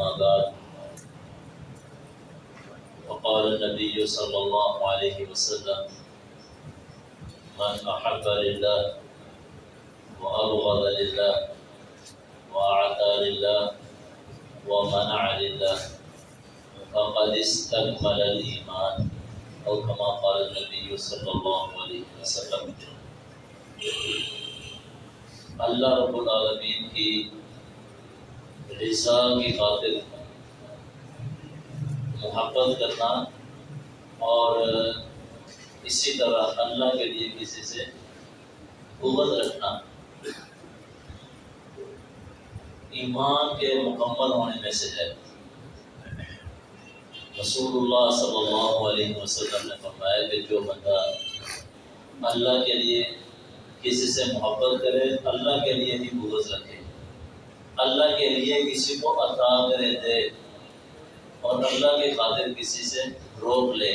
أما بعد وقال النبي صلى الله عليه وسلم من أحب لله وأبغض لله وأعطى لله ومنع لله فقد استكمل الإيمان أو كما قال النبي صلى الله عليه وسلم۔ اللہ رب العالمین کی رضا کی خاطر محبت کرنا اور اسی طرح اللہ کے لیے کسی سے بغض رکھنا ایمان کے مکمل ہونے میں سے ہے۔ رسول اللہ صلی اللہ علیہ وسلم نے فرمایا کہ جو بندہ اللہ کے لیے کسی سے محبت کرے، اللہ کے لیے بھی بغض رکھے، اللہ کے لیے کسی کو عطا کرے دے اور اللہ کے خاطر کسی سے روک لے،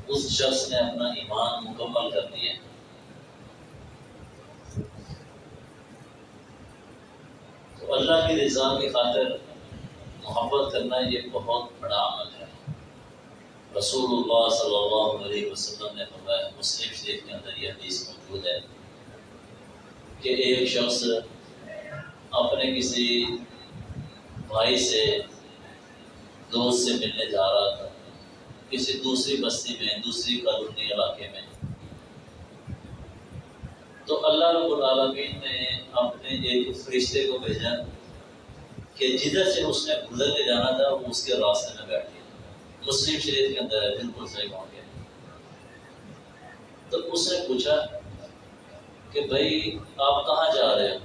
اس شخص نے اپنا ایمان مکمل کر لیا۔ تو اللہ کی رضا کی خاطر محبت کرنا یہ بہت بڑا عمل ہے۔ رسول اللہ صلی اللہ علیہ وسلم نے فرمایا، مسلم شریف کے اندر یہ حدیث موجود ہے کہ ایک شخص اپنے کسی بھائی سے، دوست سے ملنے جا رہا تھا کسی دوسری بستی میں، دوسری کالونی علاقے میں، تو اللہ رب العالمین نے اپنے ایک فرشتے کو بھیجا کہ جدھر سے اس نے گزر کے جانا تھا وہ اس کے راستے میں بیٹھ گیا۔ مسلم شریف کے اندر ہے، بالکل صحیح ہو گیا۔ تو اس نے پوچھا کہ بھائی آپ کہاں جا رہے ہو؟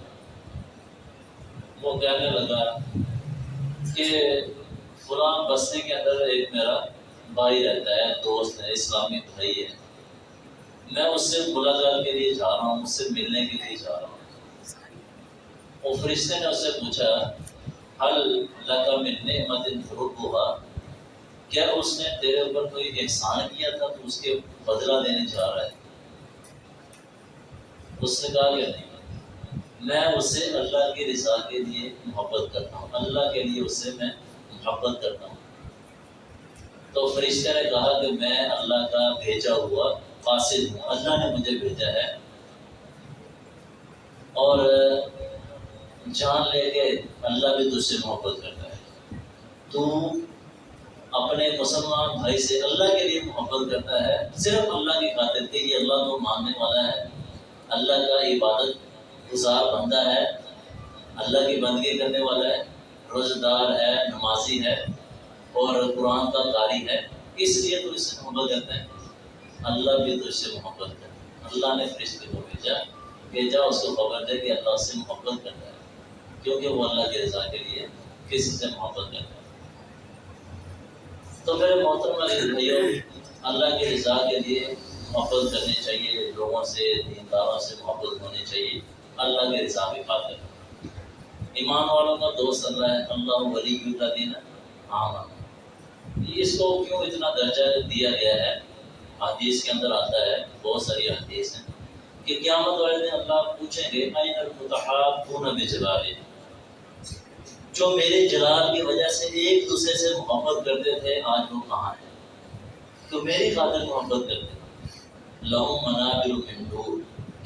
وہ کہنے لگا کہ فلاں بستی کے اندر ایک میرا بھائی رہتا ہے، دوست ہے، اسلامی بھائی ہے، میں اس سے ملاقات کے لیے جا رہا ہوں، اس سے ملنے کے لیے جا رہا ہوں۔ وہ فرشتے نے اس سے پوچھا، حل لک من نعمت تربها، کیا اس نے تیرے اوپر کوئی احسان کیا تھا تو اس کے بدلہ دینے جا رہا ہے؟ اس نے کہا کہ نہیں، میں اسے اللہ کی رضا کے لیے محبت کرتا ہوں، اللہ کے لیے اس سے میں محبت کرتا ہوں۔ تو فرشتے نے کہا کہ میں اللہ کا بھیجا ہوا قاصد ہوں، اللہ نے مجھے بھیجا ہے، اور جان لے کے اللہ بھی تجھ سے محبت کرتا ہے۔ تو اپنے مسلمان بھائی سے اللہ کے لیے محبت کرتا ہے، صرف اللہ کی خاطر کہ یہ اللہ کو ماننے والا ہے، اللہ کا عبادت گزار بندہ ہے، اللہ کی بندگی کرنے والا ہے، روزہ دار ہے، نمازی ہے اور قرآن کا قاری ہے، اس لیے تو اس سے محبت کرتے ہیں۔ اللہ بھی تو اس سے محبت کرتا ہے۔ اللہ نے فرشتے کو بھیجا کہ جا اس کو خبر دے کہ اللہ سے محبت کرتا ہے، کیونکہ وہ اللہ کی رضا کے لیے کسی سے محبت کرتا ہے۔ تو میرے محترم بھائیوں، اللہ کی رضا کے لیے محبت کرنی چاہیے، لوگوں سے، دینداروں سے محبت ہونی چاہیے، اللہ کی رضا کی خاطر۔ ایمان والوں کا دوست اللہ ہے، اللہ ولی الذین آمنوا۔ اس کو کیوں اتنا درجہ دیا گیا ہے؟ حدیث کے اندر آتا ہے، بہت ساری حدیث ہیں کہ قیامت والے دن اللہ پوچھیں گے، این المتحابون بجلالہ، جو میرے جلال کی وجہ سے ایک دوسرے سے محبت کرتے تھے، آج وہ کہاں ہیں؟ تو میری خاطر محبت کرتے ہیں۔ لہم منابر من نور،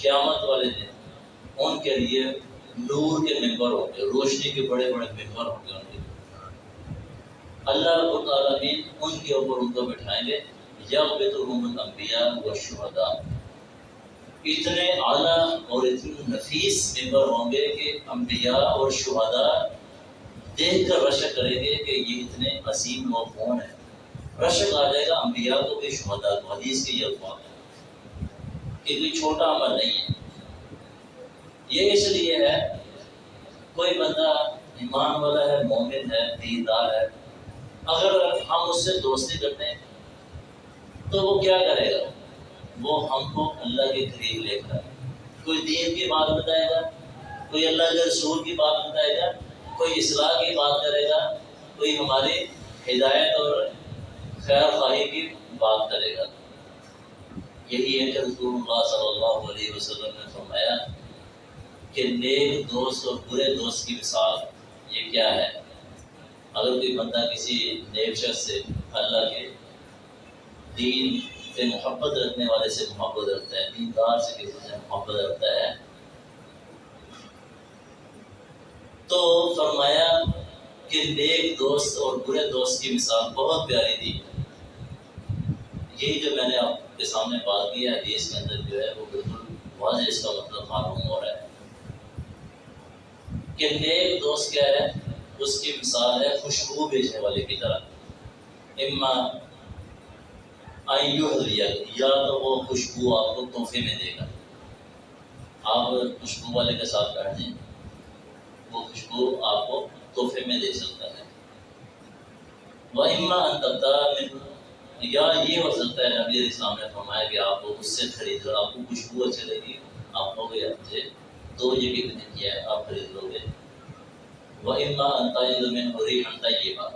قیامت والے دن ان کے لیے نور کے ممبر ہوں گے، روشنی کے بڑے بڑے ممبر ہوں گے ان کے۔ اللہ رب العالمین ان کے اوپر ان کو بٹھائیں گے، یغبطہم الانبیاء والشہداء، اتنے اعلیٰ اور اتنے نفیس ممبر ہوں گے کہ انبیاء اور شہداء دیکھ کر رشک کریں گے کہ یہ اتنے عظیم لوگ کون ہیں۔ رشک آ جائے گا انبیاء کو بھی، شہداء کو۔ حدیث کے یہ الفاظ ہیں کہ کوئی چھوٹا عمل نہیں ہے۔ یہ اس لیے ہے، کوئی بندہ ایمان والا ہے، مومن ہے، دیندار ہے، اگر ہم اس سے دوستی کرتے ہیں تو وہ کیا کرے گا؟ وہ ہم کو اللہ کے قریب لے کر کوئی دین کی بات بتائے گا، کوئی اللہ کے رسول کی بات بتائے گا، کوئی اصلاح کی بات کرے گا، کوئی ہماری ہدایت اور خیر خواہی کی بات کرے گا۔ یہی ہے کہ رسول اللہ صلی اللہ علیہ وسلم نے فرمایا کہ نیک دوست اور برے دوست کی مثال یہ کیا ہے؟ اگر کوئی بندہ کسی نیک شخص سے، اللہ کے دین سے محبت رکھنے والے سے محبت رکھتا ہے، دیندار سے کسی سے محبت رکھتا ہے، تو فرمایا کہ نیک دوست اور برے دوست کی مثال بہت پیاری دی۔ یہی جو میں نے آپ کے سامنے بات کی ہے حدیث کے اندر جو ہے وہ بالکل واضح اس کا مطلب معلوم ہو رہا ہے کہ نیک دوست کیا ہے، اس کی مثال ہے خوشبو بیچنے والے کی طرح، اما یا تو وہ خوشبو آپ کو تحفے میں دے گا، آپ خوشبو والے کے ساتھ بیٹھ جائیں، وہ خوشبو آپ کو تحفے میں دے سکتا ہے، وَإِمَّا أَن تَبْتَاعَ یا یہ ہو سکتا ہے نبی علیہ السلام نے فرمایا کہ آپ کو اس سے خرید لو، آپ کو خوشبو اچھی لگی، آپ کو گیا مجھے تو یہ بھی نہیں کیا ہے، آپ خرید لو گے، وَإِمَّا أَن تَجِدَ مِنْهُ رِيحًا طَيِّبًا،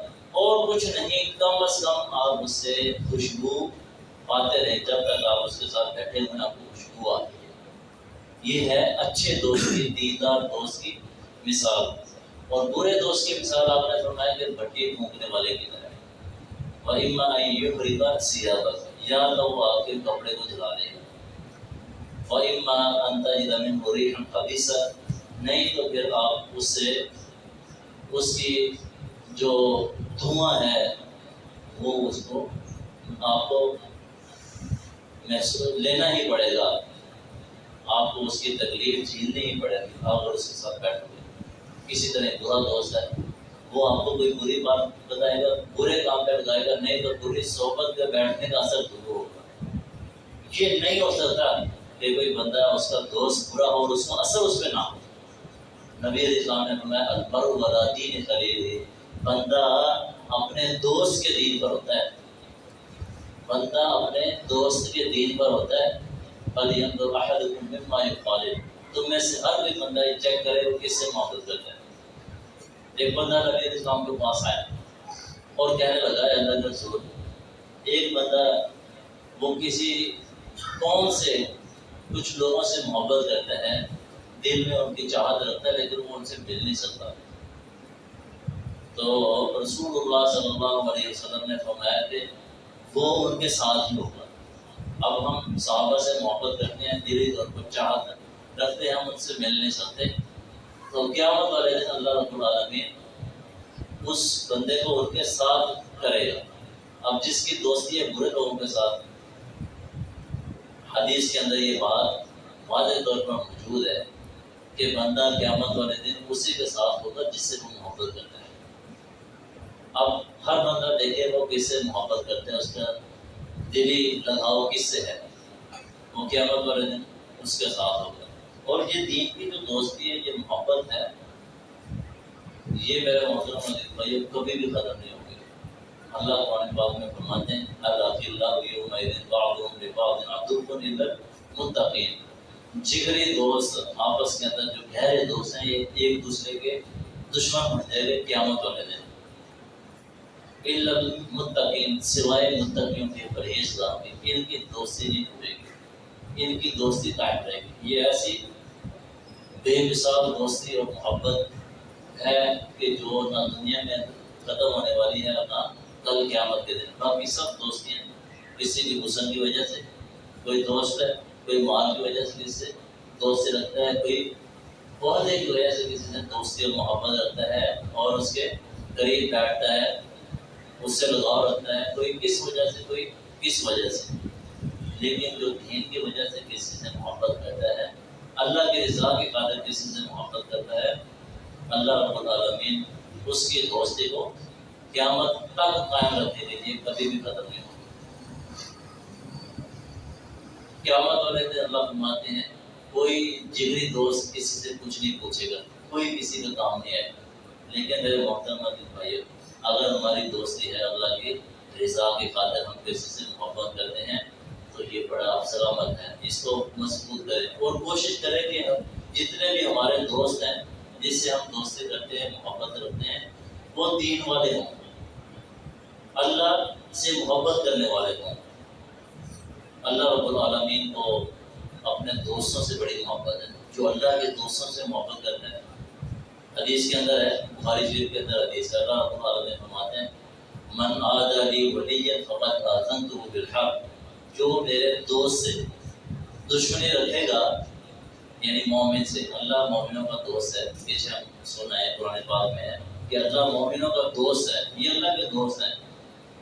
اور کچھ نہیں، کم از کم آپ اس سے خوشبو پاتے رہیں، جب تک آپ اس کے ساتھ بیٹھے ہوئے آپ کو خوشبو آتی ہے۔ یہ ہے اچھے دوست کی، دیندار دوست کی مثال۔ اور برے دوست کی مثال آپ نے فرمایا کہ بھٹی پھونکنے والے کی طرح ہے، وَإِمَّا أَن يُحْرِقَ ثِيَابَكَ، یا تو وہ آپ کے کپڑے کو جلا دے گا، وَإِمَّا أَن تَجِدَ مِنْهُ رِيحًا خَبِيثًا، نہیں تو پھر آپ اس سے اس کی جو دھواں ہے وہ اس کو آپ کو محسوس لینا ہی پڑے گا، آپ کو اس کی تکلیف جھیلنی ہی پڑے گی اگر اس کے ساتھ بیٹھو گے۔ کسی طرح برا دوست ہے، وہ آپ کو کوئی بری بات بتائے گا، برے کام پہ لگائے گا، نہیں تو بری صحبت پہ بیٹھنے کا اثر ضرور ہوگا۔ یہ نہیں ہو سکتا کہ کوئی بندہ اس کا دوست برا ہو اور اس کو اثر اس پہ نہ ہو۔ نبی علیہ السلام نے فرمایا المرء علی دین خلیلہ، بندہ اپنے دوست کے دین پر ہوتا ہے، بندہ اپنے دوست کے دین پر ہوتا ہے۔ فَلْيَنظُرْ أَحَدُكُم مِّمَّا يُخَالِطُ، تم میں سے ہر کوئی بندہ یہ چیک کرے وہ کس سے محبت کرتا ہے۔ ایک بندہ نبی علیہ السلام کے پاس آیا اور کہنے لگا اے اللہ کے رسول، ایک بندہ وہ کسی قوم سے کچھ لوگوں سے محبت کرتا ہے، دل میں ان کی چاہت رکھتا ہے، لیکن وہ ان سے مل نہیں سکتا۔ تو رسول اللہ صلی اللہ علیہ وسلم نے فرمایا کہ وہ ان کے ساتھ ہی ہوگا۔ اب ہم صحابہ سے محبت کرتے ہیں، دلی طور پر چاہت رکھتے ہیں، ہم ان سے مل نہیں سکتے، تو قیامت والے دن اللہ رب العالمین اس بندے کو ان کے ساتھ کرے گا۔ اب جس کی دوستی ہے برے لوگوں کے ساتھ، حدیث کے اندر یہ بات واضح طور پر موجود ہے کہ بندہ قیامت والے دن اسی کے ساتھ ہوگا جس سے وہ محبت کرتا ہے۔ اب ہر بندہ دیکھے وہ کس سے محبت کرتے ہیں، اس کا دلی لگاؤ کس سے ہے، وہ قیامت والے دن اس کے ساتھ ہوگا۔ اور یہ دین کی جو دوستی ہے، یہ محبت ہے، یہ میرے محترم عزیز بھائی کبھی بھی ختم نہیں ہوگی۔ اللہ قرآن پاک میں فرماتے ہیں الاخلاء یومئذ بعضهم لبعض عدو الا المتقین، جگری دوست آپس کے اندر جو گہرے دوست ہیں یہ ایک دوسرے کے دشمن بن جائیں گے قیامت والے دن، الا المتقین، سوائے متقیوں کے پرہیزگاروں کے، ان کی دوستی نہیں ٹوٹے گی، ان کی دوستی قائم رہے گی۔ یہ ایسی بے مثال دوستی اور محبت ہے کہ جو نہ دنیا میں ختم ہونے والی ہے نہ کل قیامت کے دن۔ باقی سب دوستیاں کسی کی حسن کی وجہ سے، کوئی دوست ہے کوئی مال کی وجہ سے کسی سے دوستی رکھتا ہے، کوئی عہدے کی وجہ سے کسی سے دوستی اور محبت رکھتا ہے اور اس کے قریب بیٹھتا ہے، اس سے لگاؤ رکھتا ہے، کوئی کس وجہ سے کوئی کس وجہ سے، لیکن جو دین کی وجہ سے کسی سے محبت کرتا ہے، اللہ کی رضا کی خاطر کسی سے محبت کرتا ہے، اللہ رب العالمین اس کی دوستی کو قیامت تک قائم رکھنے کے لیے کبھی بھی ختم نہیں ہوگی۔ قیامت والے دن اللہ فرماتے ہیں کوئی جگری دوست کسی سے کچھ نہیں پوچھے گا، کوئی کسی کا کام نہیں آئے گا، لیکن میرے محترم عزیز بھائیو، اگر ہماری دوستی ہے اللہ کی رضا کی خاطر، ہم کسی سے محبت کرتے ہیں تو یہ بڑا سلامت ہے، اس کو مضبوط کریں اور کوشش کریں کہ ہم جتنے بھی ہمارے دوست ہیں جس سے ہم دوستی کرتے ہیں محبت رکھتے ہیں وہ دین والے ہوں، اللہ سے محبت کرنے والے ہوں۔ اللہ رب العالمین کو اپنے دوستوں سے بڑی محبت ہے، جو اللہ کے دوستوں سے محبت کرتا ہے حدیث کے اندر ہے، بخاری شریف کے اندر حدیث ہے، اللہ رب العالمین فرماتے ہیں من عادى لي وليا فقد آذنته بالحرب، جو میرے دوست سے دشمنی رکھے گا، یعنی مومن سے، اللہ مومنوں کا دوست ہے، پیچھے ہم سنا ہے قرآن پاک میں ہے کہ اللہ مومنوں کا دوست ہے، یہ اللہ کے دوست ہیں،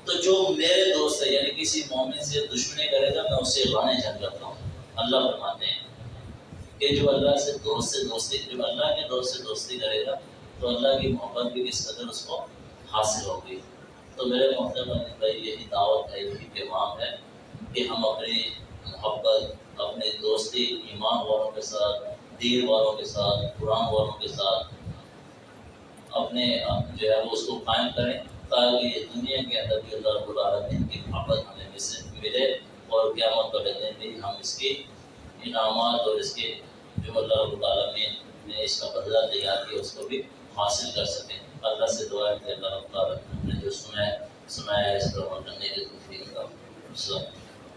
تو جو میرے دوست ہے یعنی کسی مومن سے دشمنی کرے گا میں اسے رانے جنگ کرتا ہوں۔ اللہ فرماتے ہیں کہ جو اللہ سے دوستی جو اللہ کے دوست سے دوستی کرے گا تو اللہ کی محبت بھی کس قدر اس کو حاصل ہوگی۔ تو میرے محترم بھائی یہی دعوت ہے، یہی پیغام ہے کہ ہم اپنی محبت، اپنی دوستی ایمان والوں کے ساتھ، دین والوں کے ساتھ، قرآن والوں کے ساتھ اپنے جو ہے وہ اس کو قائم کریں، تاکہ یہ دنیا کے اندر بھی اللہ رب العالمین کی محبت ہمیں ملے، اور قیامت والے دن بھی ہم اس کی انعامات اور اس کے جو اللہ رب العالمین نے اس کا بدلہ تیار کیا اس کو بھی حاصل کر سکیں۔ اللہ سے دعا ہے کہ اللہ رب العالمین نے جو سنایا ہے اس پر عمل کرنے کی توفیق عطا فرمائے۔